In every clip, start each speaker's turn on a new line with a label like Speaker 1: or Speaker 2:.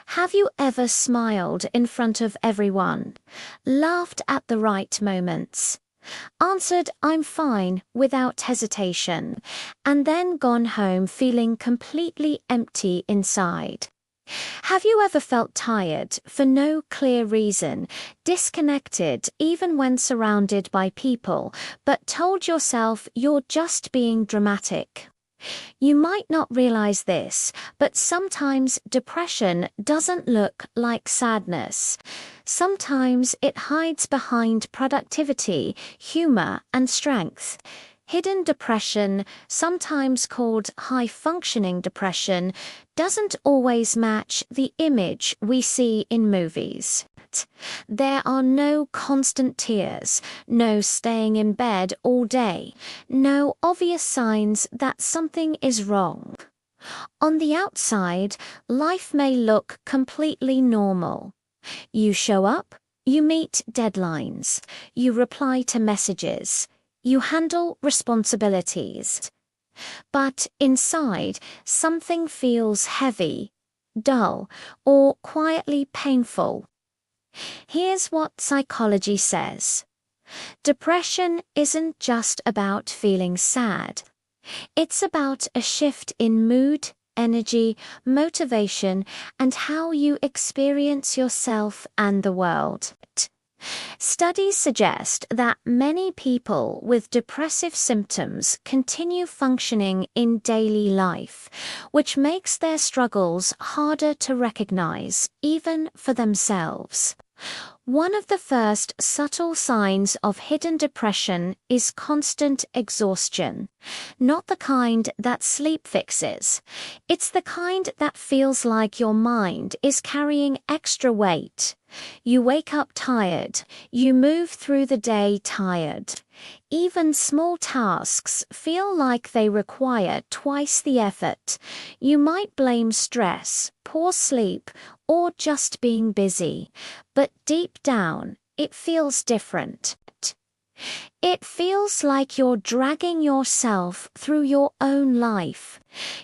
Speaker 1: Have you ever smiled in front of everyone, laughed at the right moments, answered "I'm fine" without hesitation, and then gone home feeling completely empty inside? Have you ever felt tired for no clear reason, disconnected even when surrounded by people, but told yourself you're just being dramatic? You might not realize this, but sometimes depression doesn't look like sadness. Sometimes it hides behind productivity, humor, and strength. Hidden depression, sometimes called high-functioning depression, doesn't always match the image we see in movies. There are no constant tears, no staying in bed all day, no obvious signs that something is wrong. On the outside, life may look completely normal. You show up, you meet deadlines, you reply to messages, you handle responsibilities. But inside, something feels heavy, dull, or quietly painful. Here's what psychology says. Depression isn't just about feeling sad. It's about a shift in mood, energy, motivation, and how you experience yourself and the world. Studies suggest that many people with depressive symptoms continue functioning in daily life, which makes their struggles harder to recognize, even for themselves. One of the first subtle signs of hidden depression is constant exhaustion. Not the kind that sleep fixes. It's the kind that feels like your mind is carrying extra weight. You wake up tired. You move through the day tired. Even small tasks feel like they require twice the effort. You might blame stress, poor sleep, or just being busy, but deep down, it feels different. It feels like you're dragging yourself through your own life.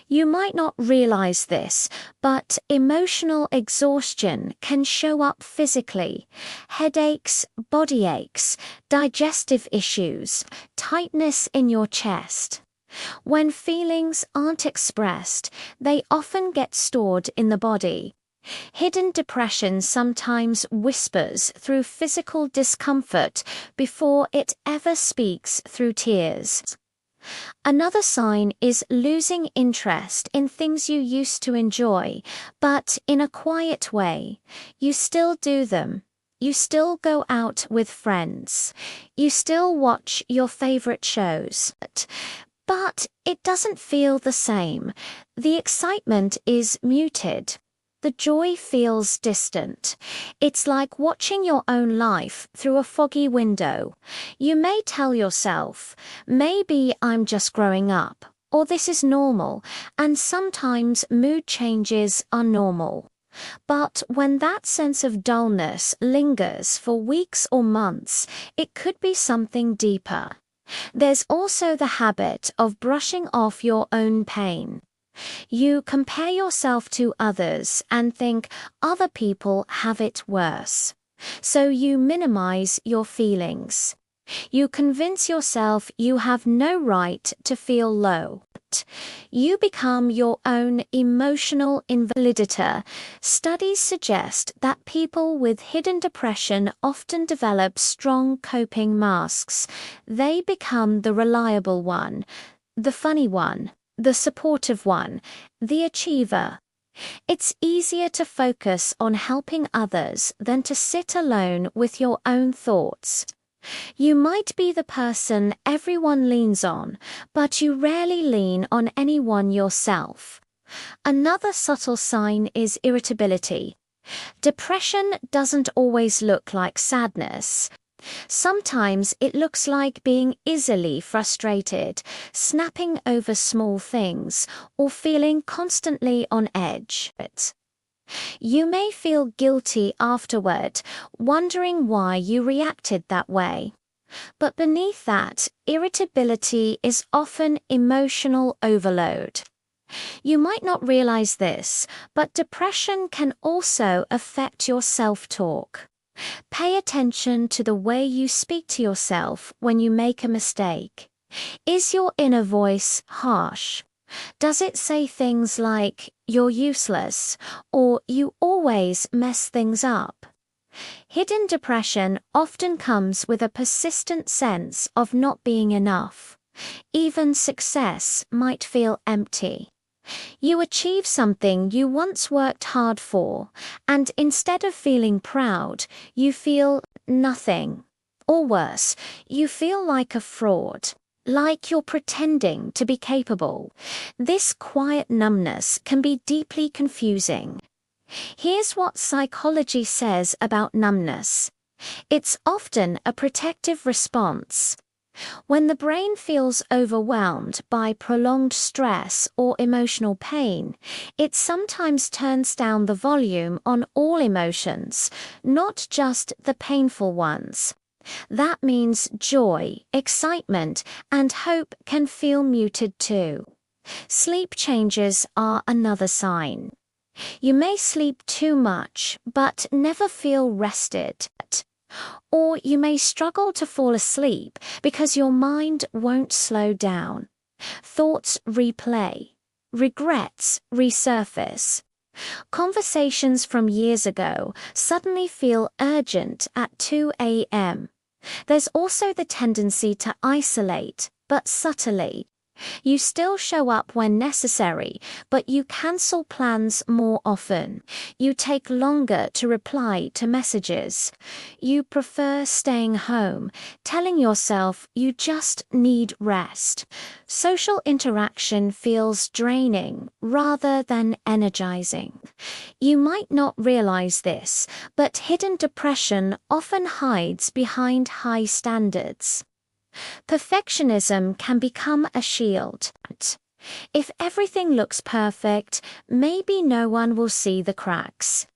Speaker 1: You might not realize this, but emotional exhaustion can show up physically. Headaches, body aches, digestive issues, tightness in your chest. When feelings aren't expressed, they often get stored in the body. Hidden depression sometimes whispers through physical discomfort before it ever speaks through tears. Another sign is losing interest in things you used to enjoy, but in a quiet way. You still do them. You still go out with friends. You still watch your favorite shows. But it doesn't feel the same. The excitement is muted. The joy feels distant. It's like watching your own life through a foggy window. You may tell yourself, maybe I'm just growing up, or this is normal, and sometimes mood changes are normal. But when that sense of dullness lingers for weeks or months, it could be something deeper. There's also the habit of brushing off your own pain. You compare yourself to others and think other people have it worse. So you minimize your feelings. You convince yourself you have no right to feel low. You become your own emotional invalidator. Studies suggest that people with hidden depression often develop strong coping masks. They become the reliable one, the funny one, the supportive one, the achiever. It's easier to focus on helping others than to sit alone with your own thoughts. You might be the person everyone leans on, but you rarely lean on anyone yourself. Another subtle sign is irritability. Depression doesn't always look like sadness. Sometimes it looks like being easily frustrated, snapping over small things, or feeling constantly on edge. You may feel guilty afterward, wondering why you reacted that way. But beneath that, irritability is often emotional overload. You might not realize this, but depression can also affect your self-talk. Pay attention to the way you speak to yourself when you make a mistake. Is your inner voice harsh? Does it say things like, "You're useless," or "You always mess things up"? Hidden depression often comes with a persistent sense of not being enough. Even success might feel empty. You achieve something you once worked hard for, and instead of feeling proud, you feel nothing. Or worse, you feel like a fraud, like you're pretending to be capable. This quiet numbness can be deeply confusing. Here's what psychology says about numbness. It's often a protective response. When the brain feels overwhelmed by prolonged stress or emotional pain, it sometimes turns down the volume on all emotions, not just the painful ones. That means joy, excitement, and hope can feel muted too. Sleep changes are another sign. You may sleep too much, but never feel rested. Or you may struggle to fall asleep because your mind won't slow down. Thoughts replay. Regrets resurface. Conversations from years ago suddenly feel urgent at 2 a.m. There's also the tendency to isolate, but subtly. You still show up when necessary, but you cancel plans more often. You take longer to reply to messages. You prefer staying home, telling yourself you just need rest. Social interaction feels draining rather than energizing. You might not realize this, but hidden depression often hides behind high standards. Perfectionism can become a shield. If everything looks perfect, maybe no one will see the cracks.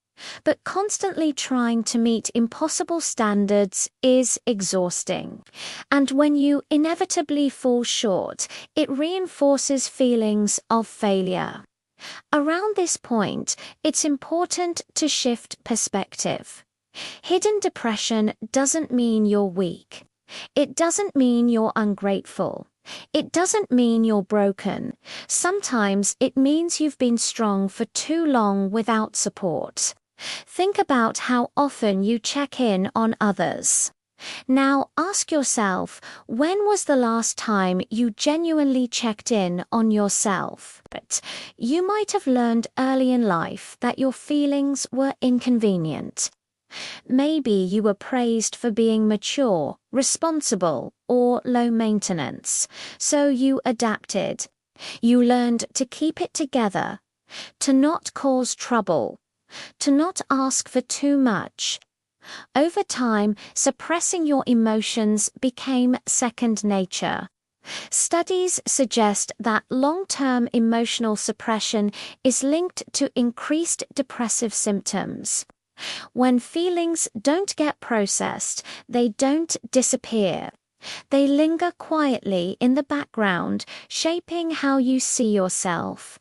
Speaker 1: But constantly trying to meet impossible standards is exhausting. And when you inevitably fall short, it reinforces feelings of failure. Around this point, it's important to shift perspective. Hidden depression doesn't mean you're weak. It doesn't mean you're ungrateful. It doesn't mean you're broken. Sometimes it means you've been strong for too long without support. Think about how often you check in on others. Now ask yourself, when was the last time you genuinely checked in on yourself? But you might have learned early in life that your feelings were inconvenient. Maybe you were praised for being mature, responsible, or low maintenance, so you adapted. You learned to keep it together, to not cause trouble, to not ask for too much. Over time, suppressing your emotions became second nature. Studies suggest that long-term emotional suppression is linked to increased depressive symptoms. When feelings don't get processed, they don't disappear. They linger quietly in the background, shaping how you see yourself.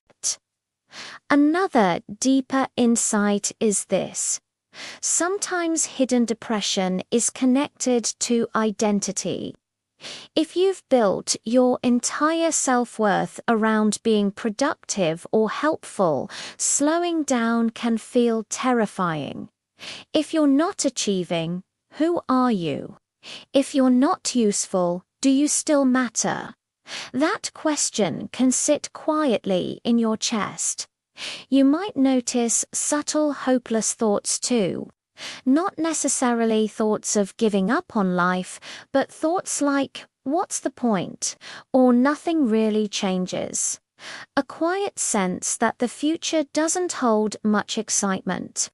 Speaker 1: Another deeper insight is this. Sometimes hidden depression is connected to identity. If you've built your entire self-worth around being productive or helpful, slowing down can feel terrifying. If you're not achieving, who are you? If you're not useful, do you still matter? That question can sit quietly in your chest. You might notice subtle, hopeless thoughts too. Not necessarily thoughts of giving up on life, but thoughts like, "What's the point?" or "Nothing really changes." A quiet sense that the future doesn't hold much excitement.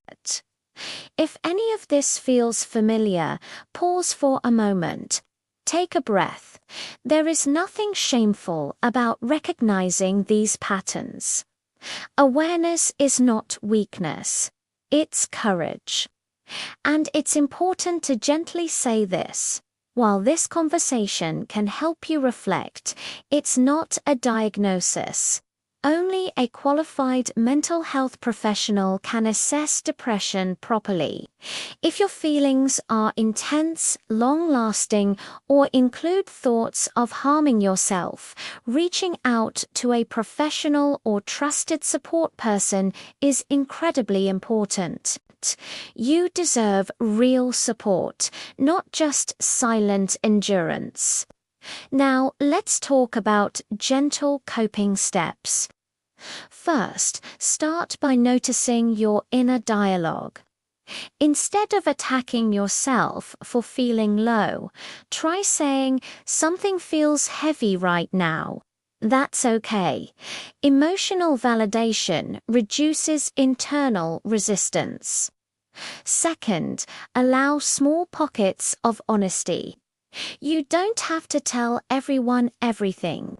Speaker 1: If any of this feels familiar, pause for a moment. Take a breath. There is nothing shameful about recognizing these patterns. Awareness is not weakness. It's courage. And it's important to gently say this. While this conversation can help you reflect, it's not a diagnosis. Only a qualified mental health professional can assess depression properly. If your feelings are intense, long-lasting, or include thoughts of harming yourself, reaching out to a professional or trusted support person is incredibly important. You deserve real support, not just silent endurance. Now, let's talk about gentle coping steps. First, start by noticing your inner dialogue. Instead of attacking yourself for feeling low, try saying, "Something feels heavy right now." That's okay. Emotional validation reduces internal resistance. Second, allow small pockets of honesty. You don't have to tell everyone everything,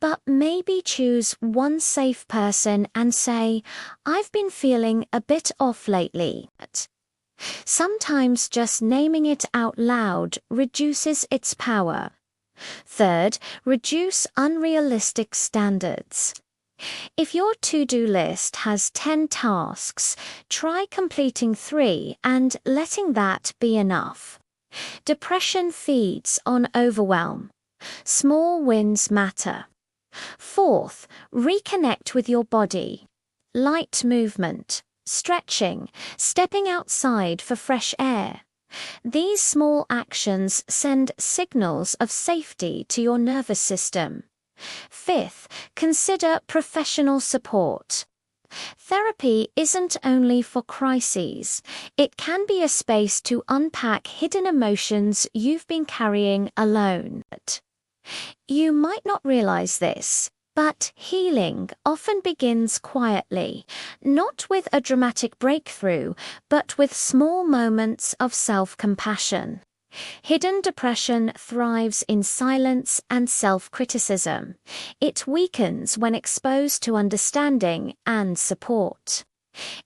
Speaker 1: but maybe choose one safe person and say, "I've been feeling a bit off lately." Sometimes just naming it out loud reduces its power. Third, reduce unrealistic standards. If your to-do list has 10 tasks, try completing 3 and letting that be enough. Depression feeds on overwhelm. Small wins matter. Fourth, reconnect with your body. Light movement, stretching, stepping outside for fresh air. These small actions send signals of safety to your nervous system. Fifth, consider professional support. Therapy isn't only for crises. It can be a space to unpack hidden emotions you've been carrying alone. You might not realize this, but healing often begins quietly, not with a dramatic breakthrough, but with small moments of self-compassion. Hidden depression thrives in silence and self-criticism. It weakens when exposed to understanding and support.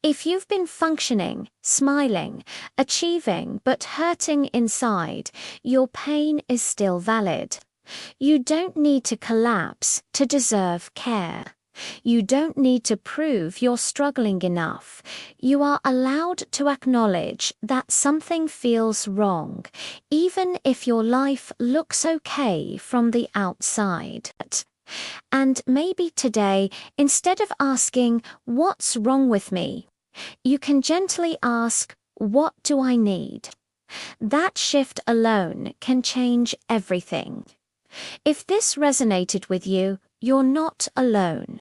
Speaker 1: If you've been functioning, smiling, achieving, but hurting inside, your pain is still valid. You don't need to collapse to deserve care. You don't need to prove you're struggling enough. You are allowed to acknowledge that something feels wrong, even if your life looks okay from the outside. And maybe today, instead of asking, "What's wrong with me?" you can gently ask, "What do I need?" That shift alone can change everything. If this resonated with you, you're not alone.